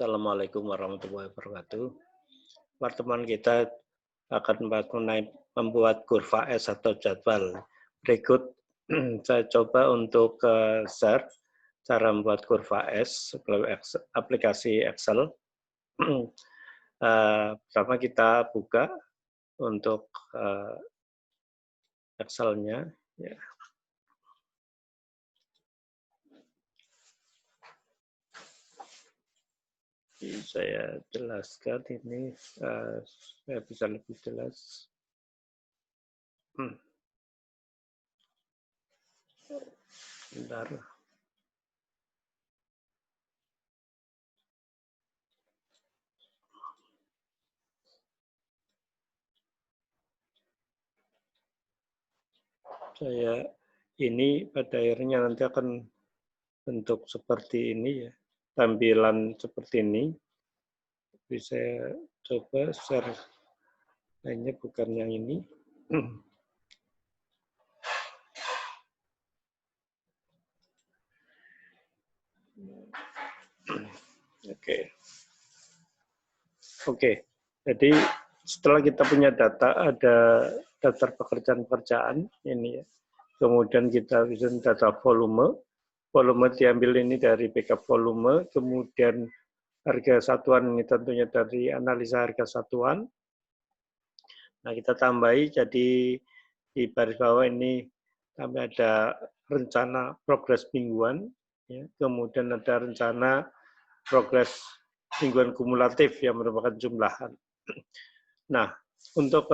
Assalamualaikum warahmatullahi wabarakatuh. Pertemuan kita akan membahas mengenai membuat kurva S atau jadwal. Berikut saya coba untuk share cara membuat kurva S melalui aplikasi Excel. Pertama kita buka untuk Excel-nya. Ya. Saya jelaskan ini saya bisa lebih jelas. Bentar. Saya ini pada akhirnya nanti akan bentuk seperti ini ya, tampilan seperti ini. Bisa saya coba share lainnya bukan yang ini. Oke. Jadi setelah kita punya data, ada daftar pekerjaan-pekerjaan ini ya. Kemudian kita bisa data volume. Volume diambil ini dari backup volume, kemudian harga satuan ini tentunya dari analisa harga satuan. Nah, kita tambahi jadi di baris bawah ini kami ada rencana progres mingguan, ya. Kemudian ada rencana progres mingguan kumulatif yang merupakan jumlahan. Nah, untuk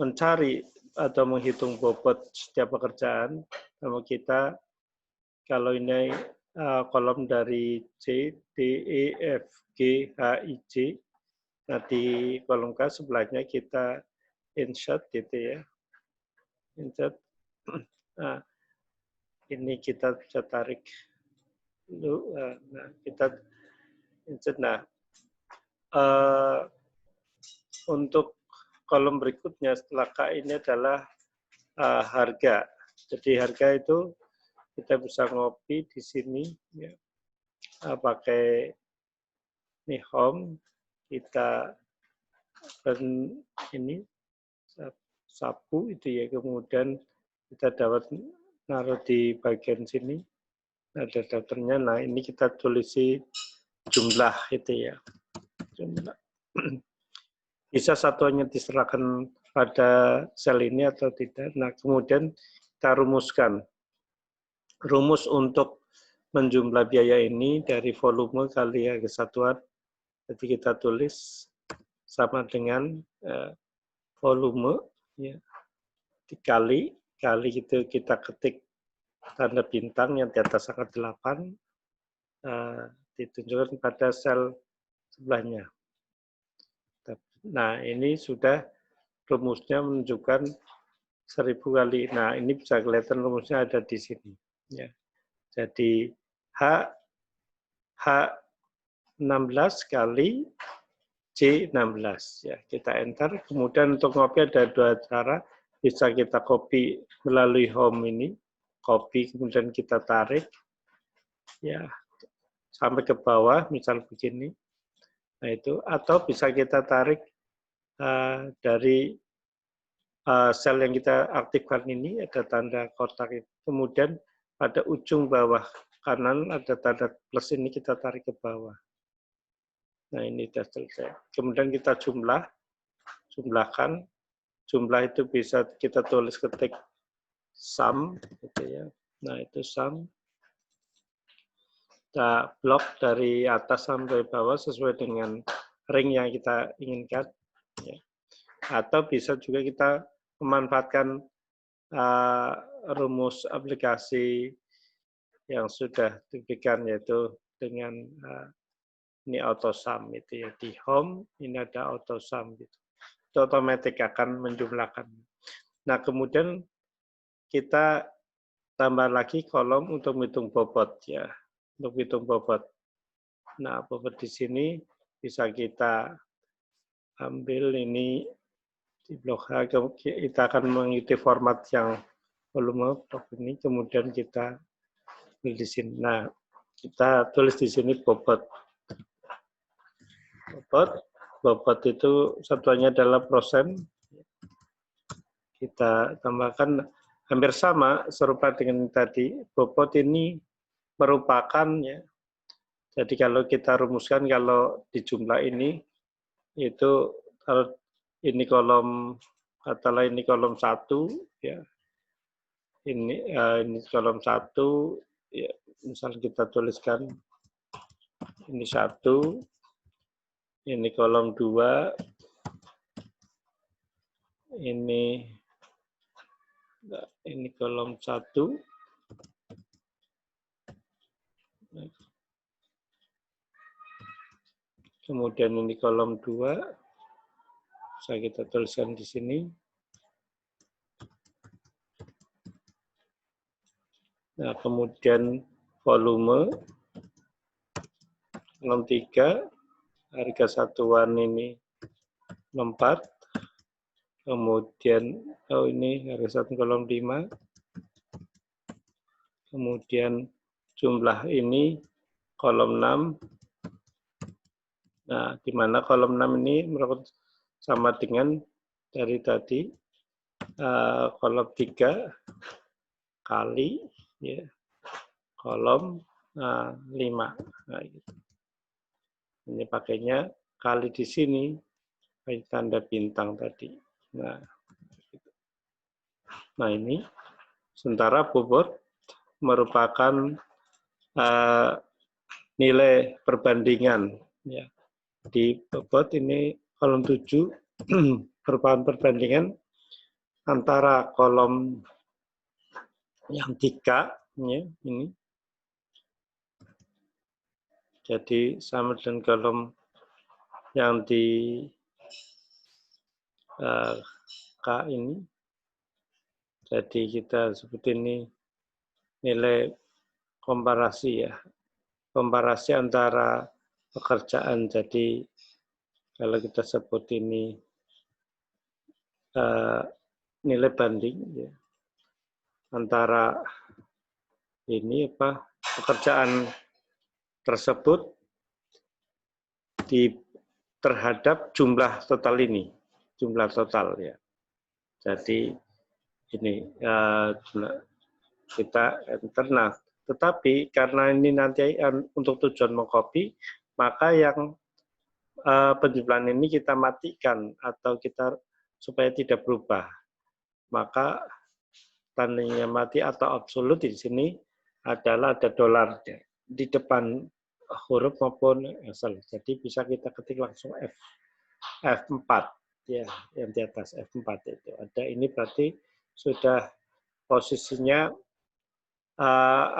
mencari atau menghitung bobot setiap pekerjaan, sama kita kalau ini kolom dari C, D, E, F, G, H, I, J. Nah, di kolom K sebelahnya kita insert gitu ya. Insert. Nah, ini kita bisa tarik dulu. Nah, kita insert. Nah, untuk kolom berikutnya setelah K ini adalah harga. Jadi harga itu kita bisa ngopi di sini ya. Pakai ini home, kita ini sapu itu ya, kemudian kita dapat naruh di bagian sini ada daftarnya. Nah, ini kita tulisi jumlah itu ya, jumlah. Bisa satuannya diserahkan pada sel ini atau tidak. Nah, kemudian kita rumuskan rumus untuk menjumlah biaya ini dari volume kali harga satuan. Jadi kita tulis sama dengan volume ya, dikali itu kita ketik tanda bintang yang di atas angka 8 ditunjukkan pada sel sebelahnya. Nah, ini sudah rumusnya menunjukkan 1000 kali. Nah, ini bisa kelihatan rumusnya ada di sini ya. Jadi H16 kali J16 ya, kita enter. Kemudian untuk copy ada dua cara, bisa kita copy melalui home ini, copy kemudian kita tarik ya sampai ke bawah, misal begini. Nah, itu atau bisa kita tarik dari sel yang kita aktifkan ini ada tanda kotak itu. Kemudian pada ujung bawah kanan ada tanda plus ini kita tarik ke bawah. Nah, ini sudah selesai. Kemudian kita jumlahkan. Jumlah itu bisa kita tulis ketik sum, gitu ya. Nah, itu sum. Kita blok dari atas sampai bawah sesuai dengan ring yang kita inginkan. Ya. Atau bisa juga kita memanfaatkan rumus aplikasi yang sudah diberikan, yaitu dengan ini auto sum itu ya, di home ini ada auto sum gitu. Itu otomatis akan menjumlahkan. Nah, kemudian kita tambah lagi kolom untuk menghitung bobot ya, untuk hitung bobot. Nah, bobot di sini bisa kita ambil ini di blok H, kita akan mengikuti format yang volume blok ini, kemudian kita ambil di sini. Nah, kita tulis di sini bobot. Bobot itu satuannya adalah persen. Kita tambahkan hampir sama serupa dengan tadi. Bobot ini merupakan ya. Jadi kalau kita rumuskan kalau di jumlah ini itu kalau ini kolom katakanlah ini kolom 1 ya. Ini kolom 1 ya, misal kita tuliskan ini 1, ini kolom 2, ini kolom 1, kemudian ini kolom 2, bisa kita tuliskan di sini. Nah, kemudian volume kolom 3, harga satuan ini 64, kemudian ini harga satu kolom 5, kemudian jumlah ini kolom 6. Nah, di mana kolom 6 ini merupakan sama dengan dari tadi kolom 3 kali ya, kolom 5. Nah, gitu. Ini pakainya kali di sini pakai tanda bintang tadi. Nah, gitu. Nah ini sementara bobot merupakan nilai perbandingan ya. Di bobot ini kolom 7 merupakan perbandingan antara kolom yang 3 ya, ini. Jadi sama dengan kolom yang di K ini. Jadi kita sebut ini nilai komparasi ya. Komparasi antara pekerjaan. Jadi kalau kita sebut ini nilai banding ya, antara ini pekerjaan tersebut terhadap jumlah total ini, jumlah total ya. Jadi ini kita enter. Nah, tetapi karena ini nanti untuk tujuan mengcopy, maka yang penjumlahan ini kita matikan atau kita supaya tidak berubah. Maka tandanya mati atau absolut di sini adalah ada dolar di depan huruf maupun asal. Jadi bisa kita ketik langsung F4 ya, yang di atas F4 itu ada. Ini berarti sudah posisinya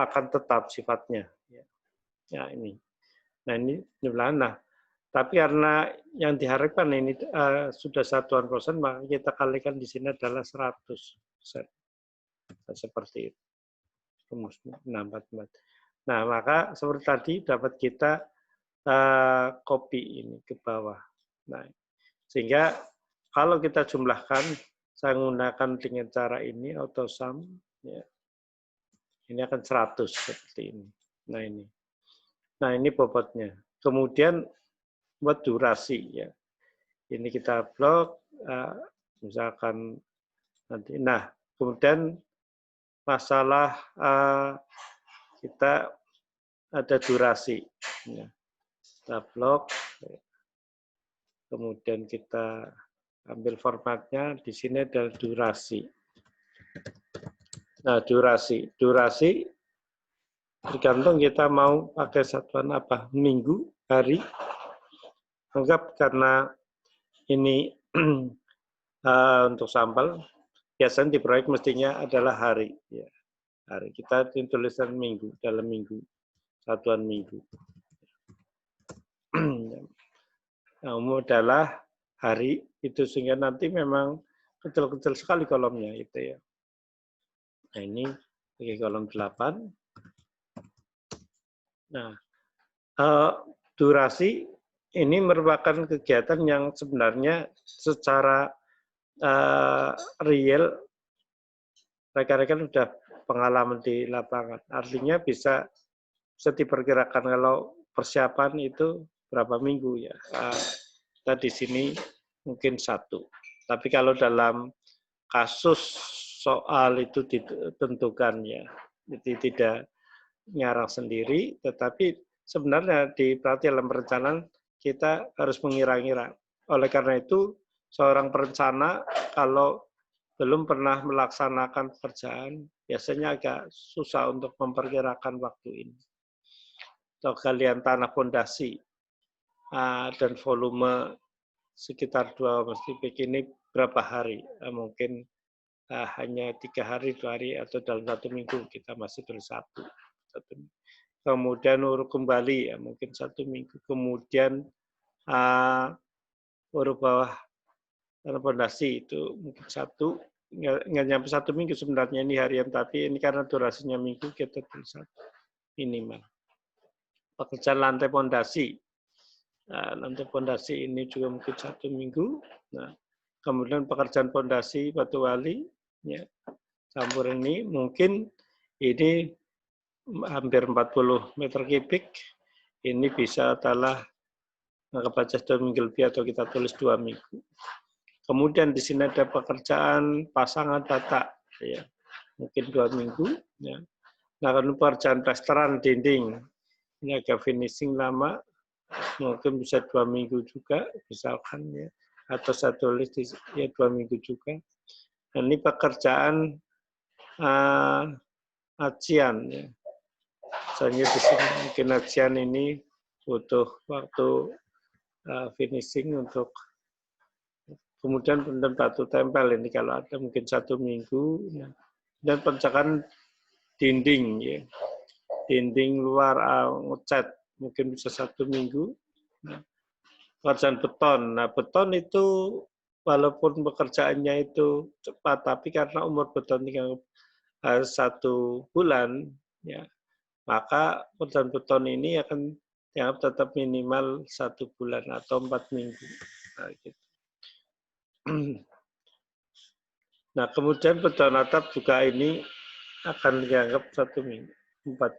akan tetap sifatnya. Ya ini. Nah ini jumlahan. Nah, tapi karena yang diharapkan ini sudah satuan persen, maka kita kalikan di sini adalah 100%. Seperti itu. Rumusnya 64. Nah, maka seperti tadi dapat kita copy ini ke bawah. Nah, sehingga kalau kita jumlahkan, saya menggunakan dengan cara ini auto sum, ya. Ini akan 100 seperti ini. Nah ini. Nah ini bobotnya. Kemudian buat durasi ya. Ini kita blok, misalkan nanti. Nah kemudian masalah kita ada durasi. Ya. Kita blok, kemudian kita ambil formatnya. Di sini ada durasi. Nah, durasi tergantung kita mau pakai satuan apa, minggu, hari. Anggap karena ini untuk sampel, biasanya di proyek mestinya adalah hari. Ya. Hari kita tulisan minggu, dalam minggu, satuan minggu. Nah, umum adalah hari itu sehingga nanti memang kecil-kecil sekali kolomnya itu ya. Nah, ini bagi kolom 8. Nah, durasi ini merupakan kegiatan yang sebenarnya secara real rekan-rekan sudah pengalaman di lapangan. Artinya bisa bisa diperkirakan kalau persiapan itu berapa minggu ya. Kita di sini mungkin 1. Tapi kalau dalam kasus soal itu ditentukan ya, jadi tidak nyarang sendiri, tetapi sebenarnya di dalam perencanaan kita harus mengira-ngira. Oleh karena itu, seorang perencana kalau belum pernah melaksanakan pekerjaan, biasanya agak susah untuk memperkirakan waktu ini. Atau galian tanah fondasi dan volume sekitar 2 kubik ini berapa hari? Mungkin hanya 3 hari, 2 hari, atau dalam 1 minggu kita masih tulis 1. Kemudian urut kembali ya mungkin 1 minggu. Kemudian urut bawah tanah fondasi itu mungkin 1, nggak nyampe 1 minggu sebenarnya ini harian, tapi ini karena durasinya minggu kita tulis 1 minimal. Pekerjaan lantai fondasi. Lantai fondasi ini juga mungkin 1 minggu. Nah, kemudian pekerjaan fondasi batu wali, ya, campur ini mungkin ini hampir 40 meter kubik. Ini bisa adalah kebaca 2 minggu lebih atau kita tulis 2 minggu. Kemudian di sini ada pekerjaan pasangan bata, ya, mungkin 2 minggu. Ya. Nah, kalau pekerjaan plesteran dinding, ini agak finishing lama, mungkin bisa 2 minggu juga, misalkan ya, atau saya tulis ya 2 minggu juga. Nah, ini pekerjaan acian, ya. Misalnya di sini mungkin acian ini butuh waktu finishing untuk kemudian batu tempel ini kalau ada mungkin 1 minggu, ya. Dan pencegahan dinding, ya. Dinding luar ngecat mungkin bisa 1 minggu. Nah, pekerjaan beton. Nah, beton itu walaupun pekerjaannya itu cepat, tapi karena umur beton tinggal 1 bulan, ya, maka pekerjaan beton ini akan dianggap tetap minimal 1 bulan atau 4 minggu. Nah, gitu. Nah, kemudian beton atap juga ini akan dianggap 1 minggu, 4.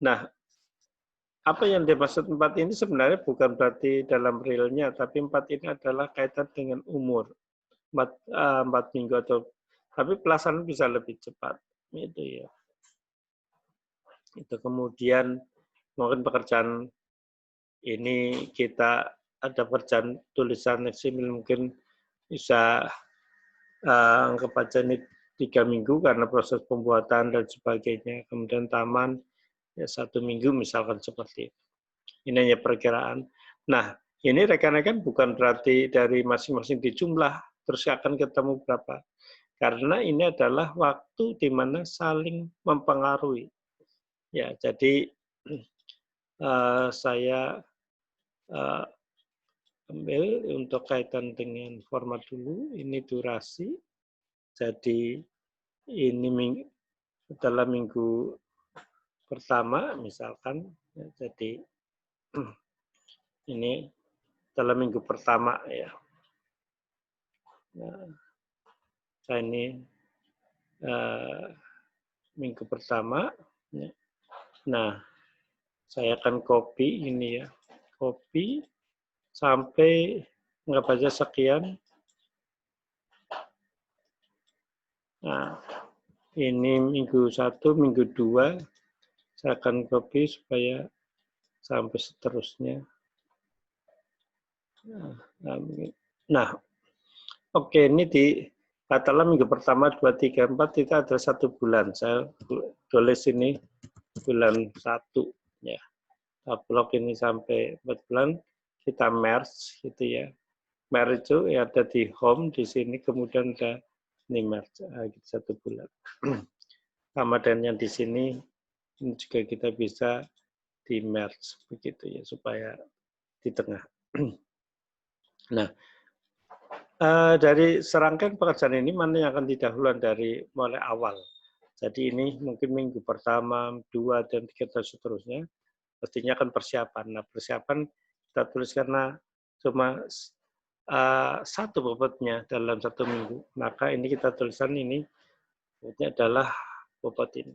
Nah, apa yang dimaksud 4 ini sebenarnya bukan berarti dalam realnya, tapi 4 ini adalah kaitan dengan umur. 4 minggu atau, tapi pelaksanaan bisa lebih cepat. Itu ya. Itu kemudian mungkin pekerjaan ini kita ada pekerjaan tulisan eksimil mungkin bisa kebaca ini 3 minggu karena proses pembuatan dan sebagainya. Kemudian taman ya 1 minggu misalkan seperti itu. Ini hanya perkiraan. Nah, ini rekan-rekan bukan berarti dari masing-masing dijumlah terus akan ketemu berapa. Karena ini adalah waktu di mana saling mempengaruhi. Ya, jadi saya ambil untuk kaitan dengan format dulu. Ini durasi. Jadi ini setelah minggu pertama misalkan, ya, jadi ini setelah minggu pertama ya. Nah, ini minggu pertama. Ya. Nah, saya akan copy ini ya, copy sampai nggak baca sekian. Nah, ini minggu 1, minggu 2, saya akan copy supaya sampai seterusnya. Nah, oke, ini di katakanlah minggu pertama 2, 3, 4 itu ada 1 bulan. Saya tulis ini bulan 1 ya. Blok ini sampai 4 bulan kita merge gitu ya. Merge itu ya ada di home di sini, kemudian ada ini merge 1 bulan. Sama dengan yang di sini ini juga kita bisa di merge begitu ya supaya di tengah. Nah, dari serangkaian pekerjaan ini mana yang akan didahulukan dari mulai awal. Jadi ini mungkin minggu pertama, 2, dan 3 dan seterusnya. Pastinya akan persiapan. Nah, persiapan kita tulis karena cuma 1 bobotnya dalam 1 minggu. Maka ini kita tulisan ini bobotnya adalah bobot ini.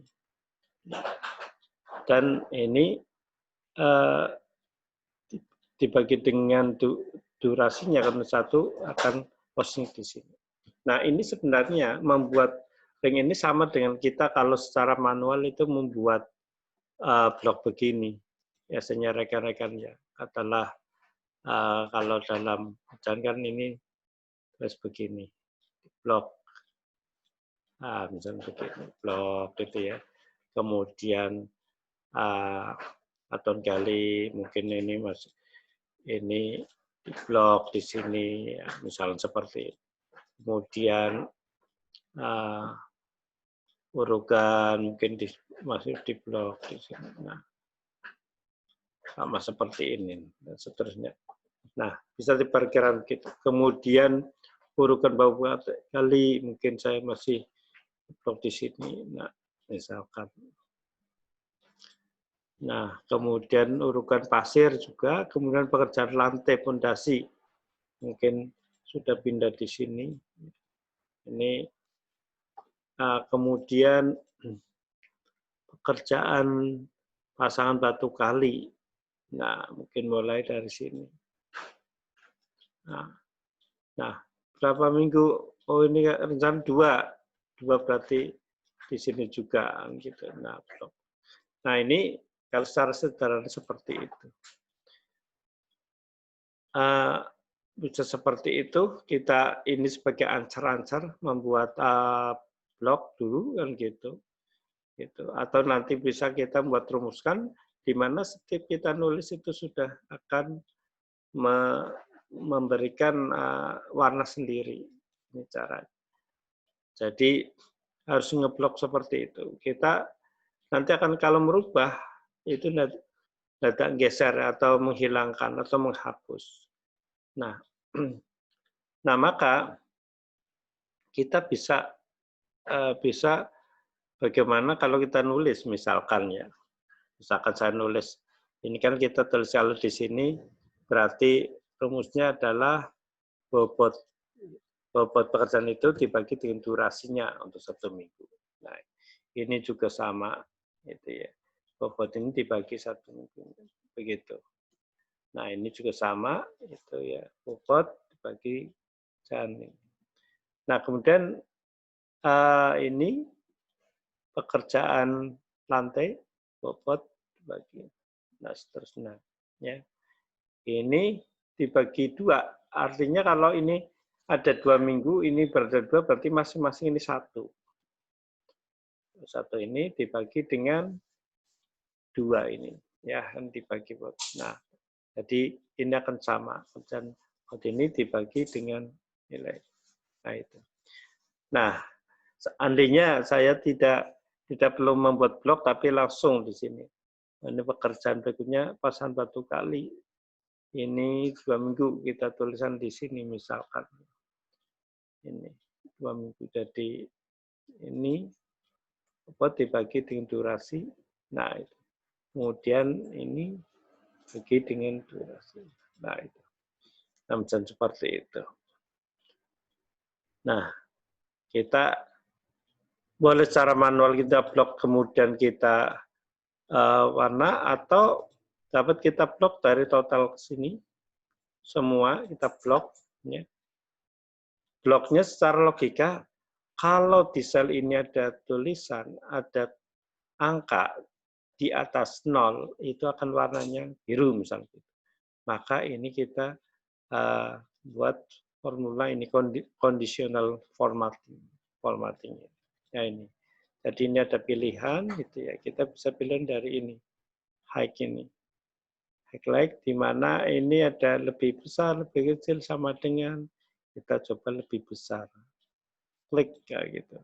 Dan ini dibagi dengan durasinya, karena satu akan posting di sini. Nah, ini sebenarnya membuat ring ini sama dengan kita kalau secara manual itu membuat blok begini. Biasanya rekan-rekan ya, katakanlah kalau dalam bacaan kan ini terus begini, blok. Misalnya begini, blok gitu ya. Kemudian aton gali mungkin ini masuk ini di blok di sini ya, misalnya seperti itu. Kemudian urukan mungkin masih di blok di sini. Nah, sama seperti ini dan seterusnya. Nah, bisa diperkirakan gitu. Kemudian urukan bawah kali mungkin saya masih blok di sini. Nah, misalkan. Nah, kemudian urukan pasir juga, kemudian pekerjaan lantai pondasi mungkin sudah pindah di sini. Ini kemudian pekerjaan pasangan batu kali. Nah, mungkin mulai dari sini. Nah, berapa minggu? Oh, ini rencana dua berarti di sini juga gitu. Nah, ini kalau secara sederhana seperti itu. Bisa seperti itu, kita ini sebagai ancar-ancar membuat blog dulu kan gitu. Atau nanti bisa kita buat rumuskan di mana setiap kita nulis itu sudah akan memberikan warna sendiri. Ini cara. Jadi harus ngeblok seperti itu. Kita nanti akan kalau merubah itu data geser atau menghilangkan atau menghapus. Nah, maka kita bisa bagaimana kalau kita nulis misalkan ya. Misalkan saya nulis ini kan kita tulis kalau di sini berarti rumusnya adalah bobot pekerjaan itu dibagi dengan durasinya untuk 1 minggu. Nah, ini juga sama gitu ya. Bobot ini dibagi 1 minggu begitu. Nah, ini juga sama itu ya. Bobot dibagi jalan. Nah, kemudian ini pekerjaan lantai bobot dibagi. Nah, seterusnya ya. Ini dibagi 2. Artinya kalau ini ada 2 minggu, ini berada 2, berarti masing-masing ini 1. 1 ini dibagi dengan 2 ini. Ya, kan dibagi. Nah, jadi ini akan sama. Dan ini dibagi dengan nilai. Nah, itu. Nah, seandainya saya tidak perlu membuat blok, tapi langsung di sini. Ini pekerjaan berikutnya, pasangan batu kali. Ini 2 minggu kita tulisan di sini misalkan. Ini 2 minggu. Jadi ini dibagi dengan durasi. Nah, itu. Kemudian ini bagi dengan durasi. Nah, itu. Macam seperti itu. Nah, kita boleh secara manual kita blok, kemudian kita warna, atau dapat kita blok dari total ke sini. Semua kita blok. Ya. Bloknya secara logika, kalau di sel ini ada tulisan, ada angka di atas 0, itu akan warnanya biru misalnya. Maka ini kita buat formula ini conditional formatting. Ya ini. Jadi ini ada pilihan gitu ya. Kita bisa pilih dari ini. High ini. Highlight di mana ini ada lebih besar, lebih kecil sama dengan kita coba lebih besar. Klik kayak gitu.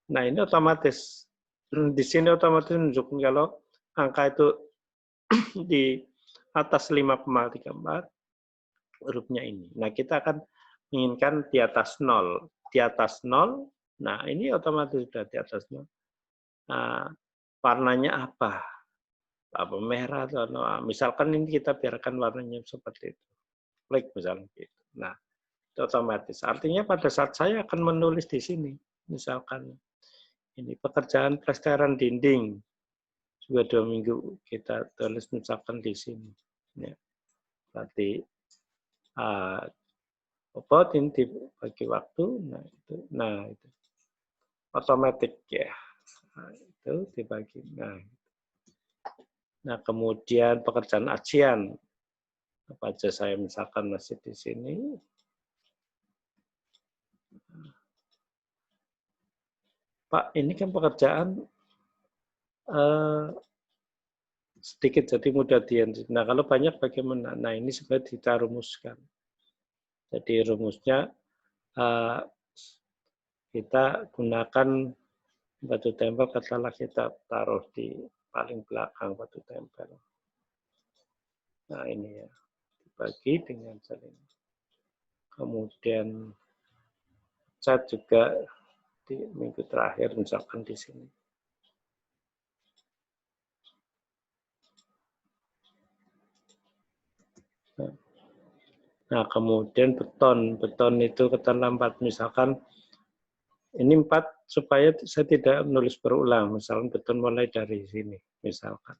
Nah, ini otomatis di sini otomatis menunjukkan kalau angka itu di atas 5,34 hurufnya ini. Nah, kita akan menginginkan di atas 0. Di atas 0, nah ini otomatis sudah di atas 0. Nah, warnanya apa? Apa merah atau misalkan ini kita biarkan warnanya seperti itu. Klik misalnya gitu. Nah, itu otomatis. Artinya pada saat saya akan menulis di sini, misalkan ini pekerjaan plesteran dinding juga 2 minggu kita tulis misalkan di sini. Ya. Berarti ini dibagi waktu, nah itu otomatis ya. Nah, itu dibagi. Nah, kemudian pekerjaan ajian apa aja saya misalkan masih di sini. Pak, ini kan pekerjaan sedikit jadi mudah dihentikan. Nah, kalau banyak bagaimana? Nah, ini sebenarnya kita rumuskan. Jadi rumusnya kita gunakan batu tempel, katakanlah kita taruh di paling belakang batu tempel. Nah, ini ya, dibagi dengan sel ini. Kemudian cat juga di minggu terakhir, misalkan di sini. Nah, kemudian beton itu katakanlah 4, misalkan ini 4 supaya saya tidak menulis berulang, misalkan beton mulai dari sini, misalkan.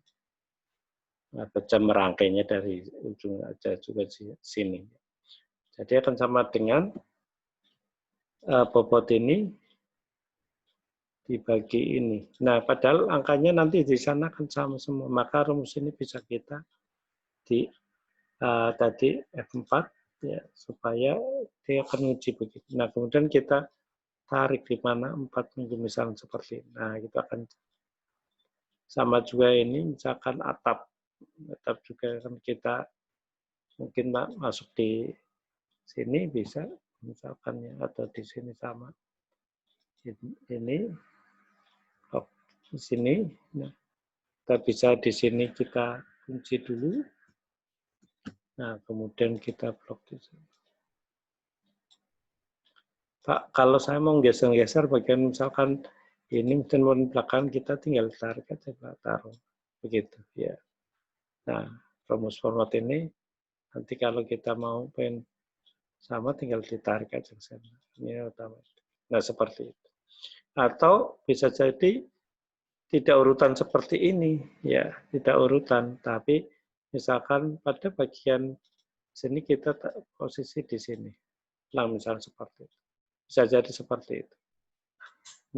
Atau jam merangkainya dari ujung aja juga sini. Jadi akan sama dengan bobot ini dibagi ini. Nah, padahal angkanya nanti di sana kan sama semua. Maka rumus ini bisa kita di tadi F4 ya, supaya dia akan uji begitu. Nah, kemudian kita tarik di mana 4 minggu misalnya seperti ini. Nah, kita akan sama juga ini misalkan atap juga kan kita mungkin masuk di sini bisa misalkan ya, atau di sini sama ini di sini. Nah, kita bisa di sini kita kunci dulu. Nah, kemudian kita blok di sini. Pak, kalau saya mau geser-geser bagian misalkan ini dan belakang, kita tinggal tarik aja, Pak, taruh begitu ya. Nah, rumus format ini nanti kalau kita mau pengen sama tinggal ditarik aja ke sana. Ini otomatis. Nah, seperti itu. Atau bisa jadi tidak urutan seperti ini, ya, tidak urutan, tapi misalkan pada bagian sini kita posisi di sini. Nah, misalnya seperti itu. Bisa jadi seperti itu.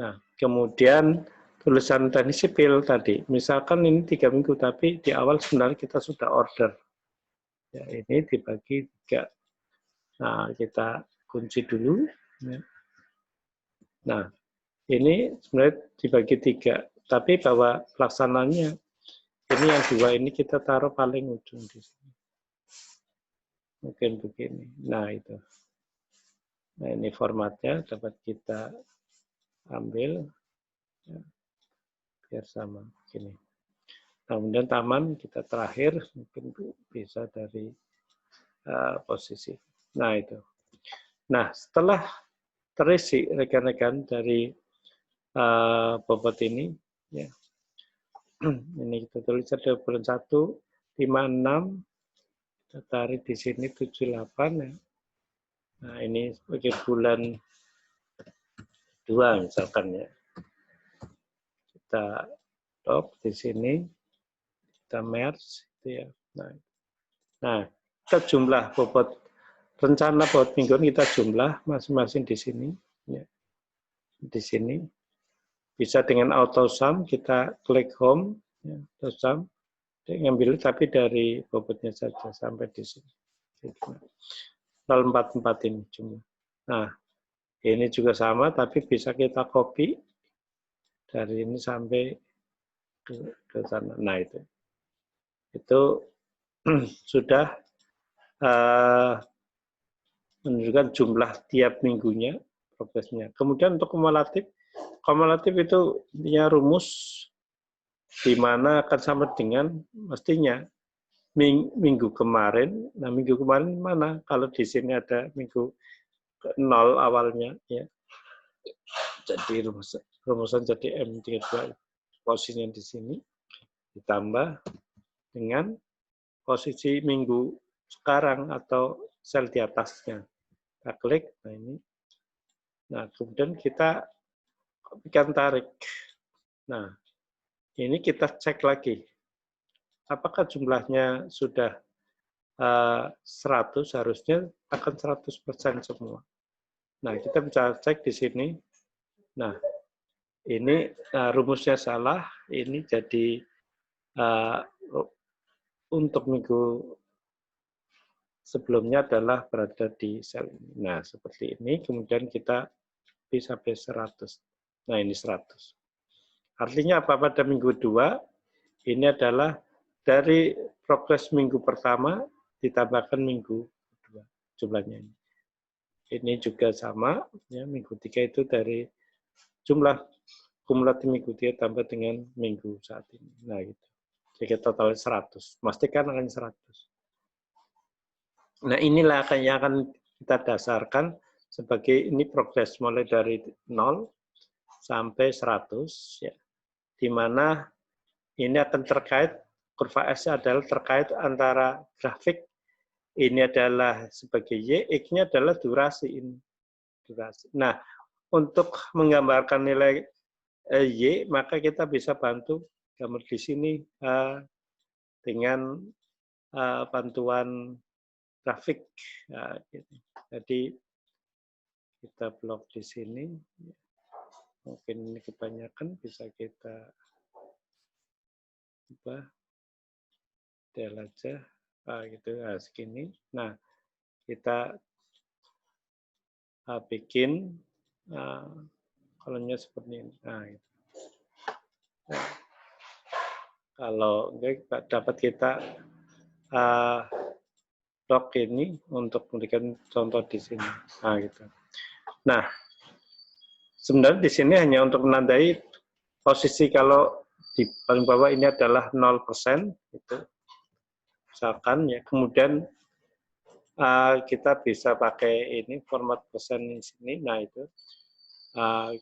Nah, kemudian tulisan teknik sipil tadi, misalkan ini 3 minggu, tapi di awal sebenarnya kita sudah order. Ya, ini dibagi 3. Nah, kita kunci dulu. Nah, ini sebenarnya dibagi 3, tapi bahwa pelaksananya ini yang 2 ini kita taruh paling ujung di sini. Mungkin begini. Nah, itu. Nah, ini formatnya dapat kita ambil. Ya, biar sama begini. Nah, kemudian taman kita terakhir mungkin bisa dari posisi. Nah, itu. Nah, setelah terisi rekan-rekan dari bobot ini, ya, ini kita tulis ada bulan 1, 5, 6, kita tarik di sini 7, 8. Ya. Nah, ini sebagai bulan 2 misalkan ya. Kita stop di sini, kita merge, gitu ya. Nah, kita jumlah bobot rencana bobot mingguan kita jumlah masing-masing di sini, ya. Di sini bisa dengan auto sum, kita klik home, ya, auto sum, ngambil tapi dari bobotnya saja sampai di sini. 044 ini jumlah. Nah, ini juga sama, tapi bisa kita copy dari ini sampai ke sana. Nah, itu sudah menunjukkan jumlah tiap minggunya progresnya. Kemudian untuk kumulatif itu punya rumus di mana akan sama dengan mestinya minggu kemarin. Nah, minggu kemarin mana? Kalau di sini ada minggu 0 awalnya, ya. Jadi rumusan jadi M32 posisinya di sini ditambah dengan posisi minggu sekarang atau sel di atasnya. Kita klik, nah ini. Nah, kemudian kita kopikan tarik. Nah, Ini kita cek lagi, apakah jumlahnya sudah 100, harusnya akan 100% semua. Nah, kita bisa cek di sini. Nah, ini rumusnya salah, ini jadi untuk minggu sebelumnya adalah berada di sel ini. Nah, seperti ini, kemudian kita bisa sampai 100. Nah, ini 100. Artinya apa? Pada minggu 2, ini adalah dari progres minggu pertama ditambahkan minggu kedua jumlahnya ini. Ini juga sama, ya, minggu 3 itu dari jumlah kumulatif minggu 3 tambah dengan minggu saat ini. Nah, gitu. Jadi total 100. Pastikan akan 100. Nah, inilah yang akan kita dasarkan sebagai ini progres mulai dari 0 sampai 100, ya, di mana ini akan terkait, kurva S adalah terkait antara grafik, ini adalah sebagai Y, X-nya adalah durasi ini. Durasi. Nah, untuk menggambarkan nilai Y, maka kita bisa bantu gambar di sini dengan bantuan grafik. Nah, gitu. Jadi kita blok di sini. Mungkin ini kebanyakan, bisa kita ubah del aja, gitu, segini. Nah, kita bikin kolomnya seperti ini. Nah, gitu. Nah, kalau enggak dapat kita blok ini untuk memberikan contoh di sini. Nah, gitu. Nah, sebenarnya di sini hanya untuk menandai posisi kalau di paling bawah ini adalah 0%, gitu. Misalkan, ya, kemudian kita bisa pakai ini format persen di sini. Nah, itu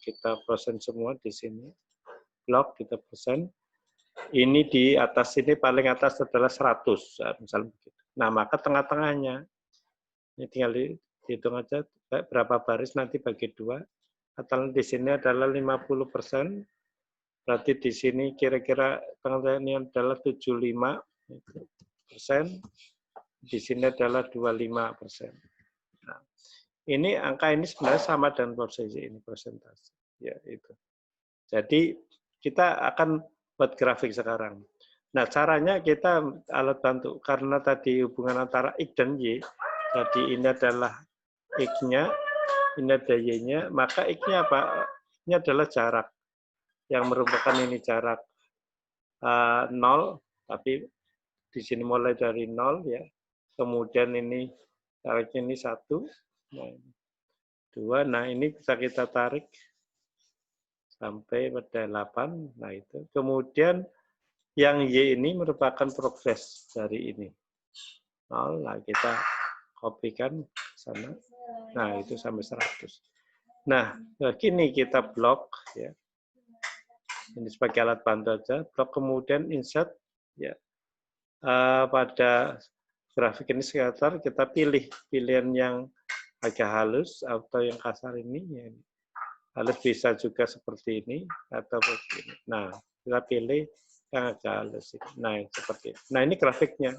kita persen semua di sini. Blok kita persen. Ini di atas ini paling atas adalah 100, misalnya begitu. Nah, maka tengah-tengahnya ini tinggal dihitung aja berapa baris nanti bagi 2. Atau di sini adalah 50%. Berarti di sini kira-kira tengah-tengahnya adalah 75%. Di sini adalah 25%. Nah, ini angka ini sebenarnya sama dengan posisi ini, persentase. Ya, itu. Jadi kita akan buat grafik sekarang. Nah, caranya kita alat bantu, karena tadi hubungan antara X dan Y, jadi ini adalah X-nya, ini ada Y-nya, maka X-nya apa? Ini adalah jarak, yang merupakan ini jarak 0, tapi di sini mulai dari 0, ya. Kemudian ini jaraknya ini 1, nah, 2, nah ini bisa kita tarik sampai pada 8, nah itu. Kemudian yang Y ini merupakan progres dari ini. 0, nah kita kopikan sana, nah itu sampai 100. Nah, begini kita blok, ya. Ini sebagai alat bantu aja, blok kemudian insert, ya. Pada grafik ini sekitar kita pilih pilihan yang agak halus atau yang kasar ini, ya. Halus bisa juga seperti ini atau begini. Nah, kita pilih yang agak halus. Nah, seperti ini. Nah, ini grafiknya.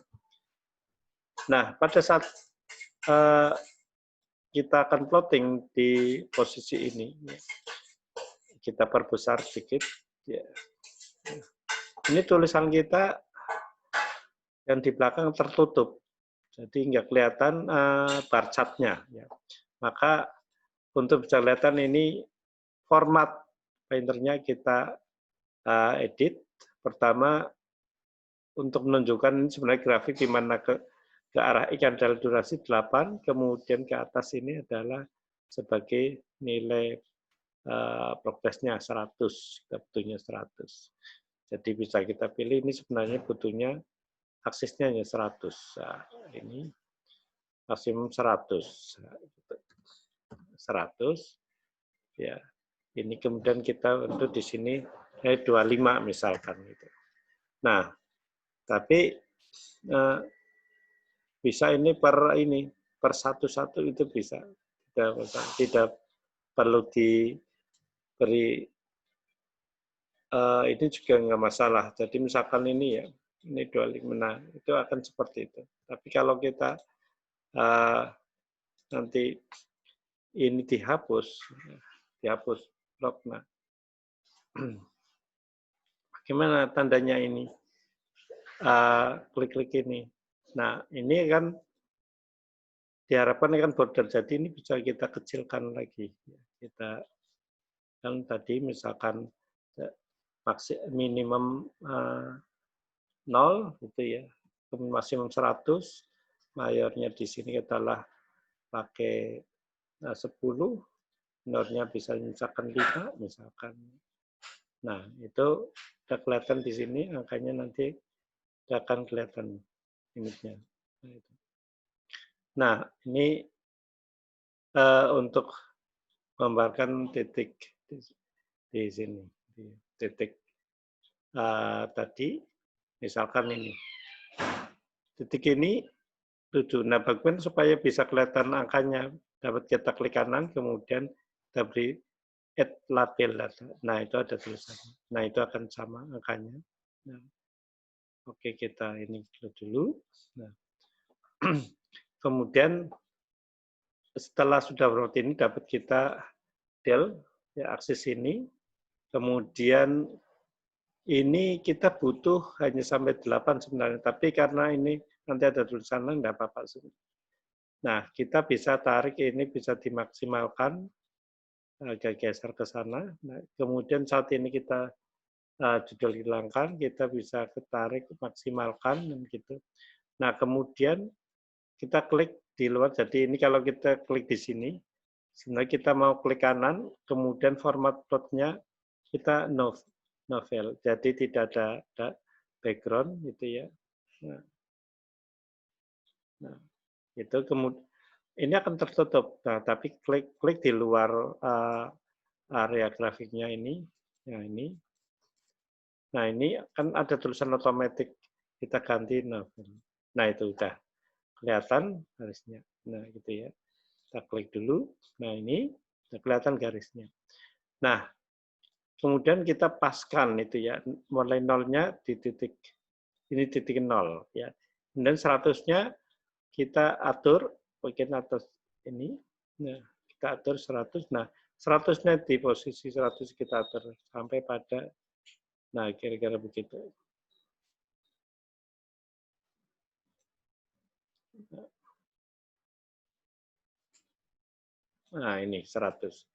Nah, pada saat kita akan plotting di posisi ini, ya. Kita perbesar sedikit. Ya. Ini tulisan kita yang di belakang tertutup. Jadi nggak kelihatan bar chart-nya. Ya. Maka untuk bisa kelihatan ini format painternya kita edit. Pertama, untuk menunjukkan ini sebenarnya grafik di mana ke arah X adalah durasi 8, kemudian ke atas ini adalah sebagai nilai progresnya 100, kita butuhnya 100. Jadi bisa kita pilih ini sebenarnya butuhnya aksisnya hanya 100. Nah, ini maksimum 100. 100, ya. Ini kemudian kita untuk di sini 25 misalkan gitu. Nah, tapi bisa ini per satu-satu itu bisa. Tidak perlu diberi ini juga nggak masalah. Jadi misalkan ini ya, ini 25, nah itu akan seperti itu. Tapi kalau kita nanti ini dihapus blok. Nah, bagaimana tandanya ini? Klik-klik ini. Nah, ini kan diharapkan kan border, jadi ini bisa kita kecilkan lagi. Kita kan tadi misalkan minimum 0 gitu ya, maksimum 100, mayornya di sini kita lah pakai 10, minornya bisa misalkan 5, misalkan. Nah, itu sudah kelihatan di sini, angkanya nanti akan kelihatan limitnya. Nah, ini untuk gambarkan titik di sini, titik tadi, misalkan ini, titik ini 7. Nah, bagaimana supaya bisa kelihatan angkanya? Dapat kita klik kanan, kemudian kita beri add label data. Nah, itu ada tulisannya. Nah, itu akan sama angkanya. Nah, oke, kita ini dulu. Nah, kemudian setelah sudah seperti ini, dapat kita del, ya, akses ini. Kemudian ini kita butuh hanya sampai 8 sebenarnya, tapi karena ini nanti ada tulisannya, enggak apa-apa. Nah, kita bisa tarik ini, bisa dimaksimalkan, agak geser ke sana. Nah, kemudian saat ini kita judul hilangkan, kita bisa ketarik, maksimalkan, dan gitu. Nah, kemudian kita klik di luar, jadi ini kalau kita klik di sini, sebenarnya kita mau klik kanan, kemudian format plotnya kita novel, jadi tidak ada background gitu ya. Nah, itu kemudian ini akan tertutup. Nah, tapi klik di luar area grafiknya ini. Nah, ini. Nah, ini kan ada tulisan otomatis. Kita ganti novel. Nah, itu udah kelihatan garisnya. Nah, gitu ya. Kita klik dulu. Nah, ini udah kelihatan garisnya. Nah, kemudian kita paskan itu ya. Mulai nolnya di titik ini titik 0 ya. Kemudian 100-nya kita atur bagian atas ini. Nah, kita atur 100. Nah, 100-nya di posisi 100 kita atur sampai pada, nah, kira-kira begitu. Nah, ini 100.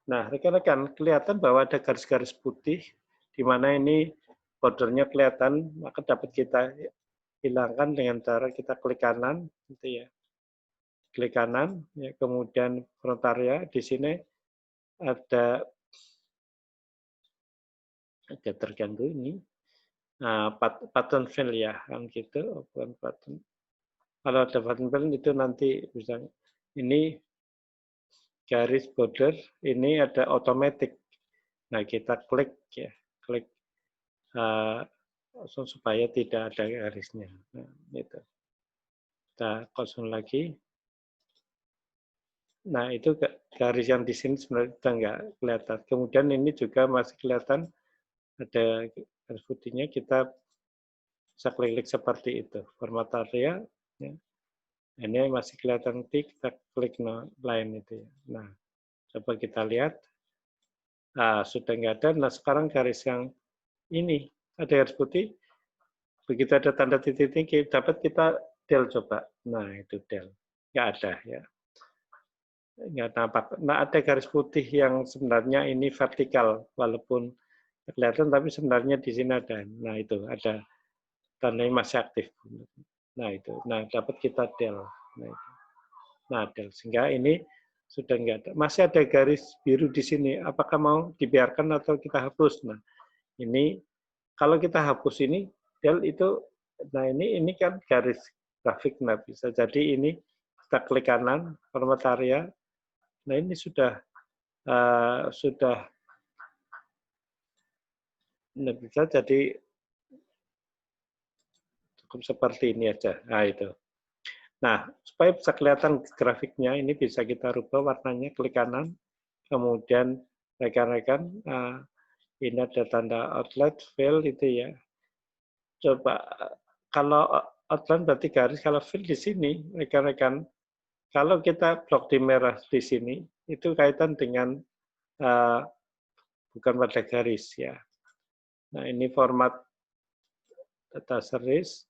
Nah, rekan-rekan, kelihatan bahwa ada garis-garis putih, di mana ini bordernya kelihatan, maka dapat kita hilangkan dengan cara kita klik kanan, gitu ya. Klik kanan, ya, kemudian front area, di sini ada terganggu ini. Nah, pattern fill ya, kan gitu, bukan pattern. Kalau ada pattern fill itu nanti bisa ini garis border, ini ada otomatis. Nah, kita klik ya, klik supaya tidak ada garisnya. Nah, itu. Kita kosong lagi. Nah, itu garis yang di sini sebenarnya sudah nggak kelihatan. Kemudian ini juga masih kelihatan ada garis putihnya, kita bisa klik-klik seperti itu. Format area, ya. Ini masih kelihatan kita klik line itu ya. Nah, coba kita lihat. Nah, sudah nggak ada. Nah, sekarang garis yang ini, ada garis putih. Begitu ada tanda titik-titik, dapat kita del coba. Nah, itu del. Nggak ada ya. Nggak nampak. Nah, ada garis putih yang sebenarnya ini vertikal, walaupun kelihatan, tapi sebenarnya di sini ada. Nah, itu ada tandanya masih aktif. Nah, itu. Nah, dapat kita del. Nah, itu. Nah, del. Sehingga ini sudah nggak ada. Masih ada garis biru di sini. Apakah mau dibiarkan atau kita hapus? Nah, ini kalau kita hapus ini, del itu, nah ini kan garis grafik. Nah, bisa jadi ini kita klik kanan, format area. Nah, ini sudah bisa jadi cukup seperti ini aja. Nah, itu. Nah, supaya bisa kelihatan grafiknya, ini bisa kita rubah warnanya, klik kanan, kemudian rekan-rekan Ini ada tanda outlet, fill itu ya. Coba kalau outline berarti garis, kalau fill di sini, rekan-rekan, kalau kita blok di merah di sini, itu kaitan dengan bukan pada garis ya. Nah ini format data series.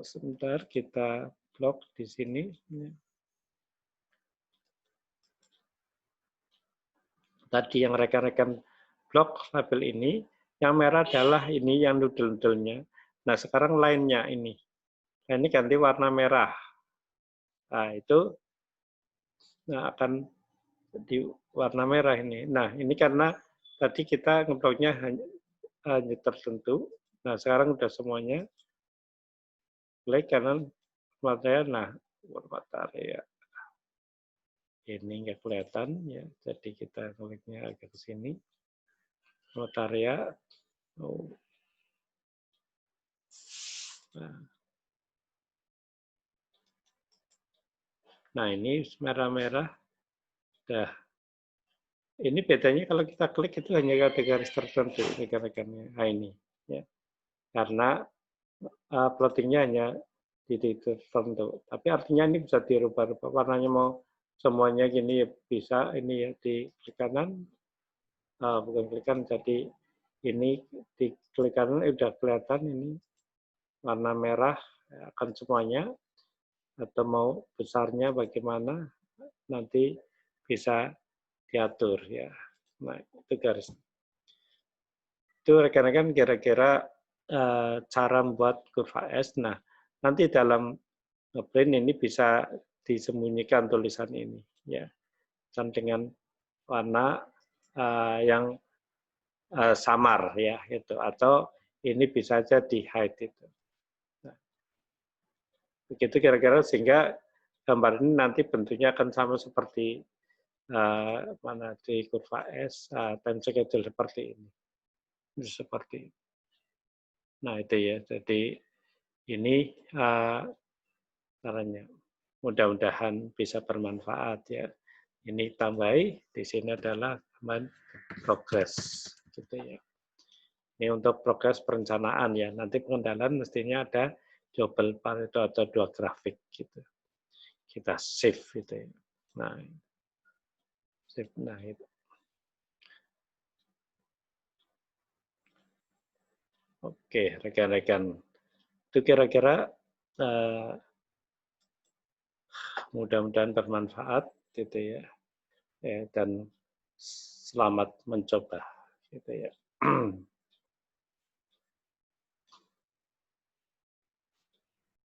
Sebentar kita blok di sini. Tadi yang rekan-rekan blok label ini, yang merah adalah ini yang noodle-noodle-nya. Nah sekarang lainnya ini. Nah, ini ganti warna merah. Nah itu akan di warna merah ini. Nah ini karena tadi kita ngebloknya hanya tertentu. Nah sekarang udah semuanya. Klik kanan format area. Nah format area ini nggak kelihatan ya. Jadi kita kliknya agak ke sini. Format area. Oh. Nah ini merah-merah. Dah. Ini bedanya kalau kita klik itu hanya ada garis tertentu rekan-rekannya. Nah ini ya. Karena plottingnya hanya di titik tertentu. Tapi artinya ini bisa dirubah-rubah. Warnanya mau semuanya gini ya bisa. Ini ya di klik kanan. Bukan klik kanan, jadi ini di klik kanan udah kelihatan ini warna merah akan semuanya. Atau mau besarnya bagaimana nanti bisa diatur ya. Nah itu garis. Itu rekan-rekan kira-kira cara membuat kurva S. Nah, nanti dalam ngeprint ini bisa disembunyikan tulisan ini, ya, dan dengan warna yang samar, ya, gitu. Atau ini bisa aja di hide itu. Nah, begitu kira-kira sehingga gambar ini nanti bentuknya akan sama seperti mana di kurva S, time schedule seperti ini. Seperti ini. Nah itu ya, jadi ini caranya. Mudah-mudahan bisa bermanfaat ya. Ini tambahi di sini adalah progres, gitu ya. Ini untuk progres perencanaan ya. Nanti pengendalian mestinya ada double Pareto atau 2 grafik gitu. Kita save gitu ya. Nah, save. Nah itu. Oke, rekan-rekan. Itu kira-kira mudah-mudahan bermanfaat gitu ya. Dan selamat mencoba gitu ya.